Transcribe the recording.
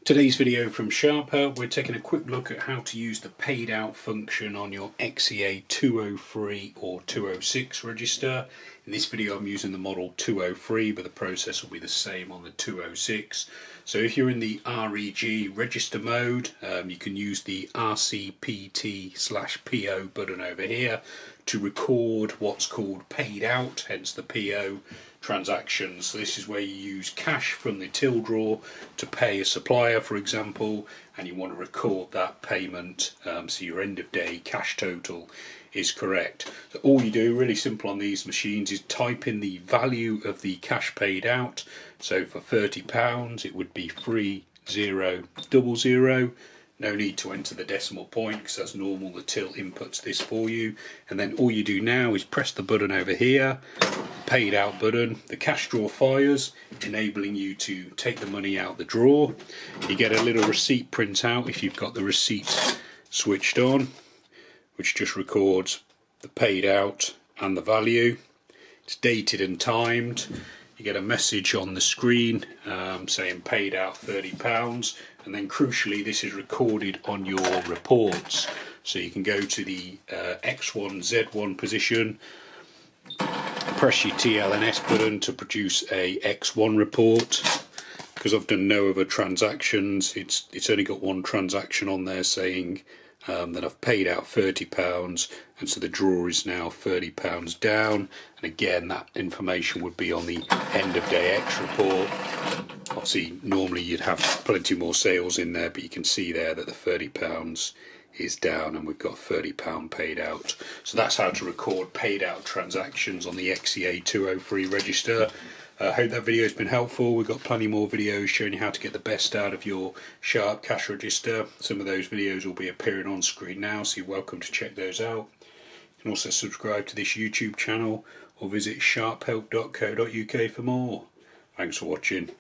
Today's video from Sharp Help, we're taking a quick look at how to use the paid out function on your XE-A203 or 206 register. In this video I'm using the model 203, but the process will be the same on the 206. So if you're in the REG register mode, you can use the RCPT/PO button over here to record what's called paid out, hence the PO transactions. So this is where you use cash from the till drawer to pay a supplier, for example, and you want to record that payment so your end of day cash total is correct. So all you do, really simple on these machines, is type in the value of the cash paid out. So for £30 it would be 3000. No need to enter the decimal point because that's normal, the till inputs this for you. And then all you do now is press the button over here, paid out button, the cash drawer fires, enabling you to take the money out the drawer. You get a little receipt printout if you've got the receipt switched on, which just records the paid out and the value. It's dated and timed. You get a message on the screen saying paid out £30, and then crucially this is recorded on your reports. So you can go to the X1, Z1 position, press your TLNS button to produce a X1 report. Because I've done no other transactions, it's only got one transaction on there saying that I've paid out £30, and so the drawer is now £30 down. And again, that information would be on the end of day X report. Obviously normally you'd have plenty more sales in there, but you can see there that the £30 is down and we've got £30 paid out. So that's how to record paid out transactions on the XE-A203 register. I hope that video has been helpful. We've got plenty more videos showing you how to get the best out of your Sharp cash register. Some of those videos will be appearing on screen now, so you're welcome to check those out. You can also subscribe to this YouTube channel or visit sharphelp.co.uk for more. Thanks for watching.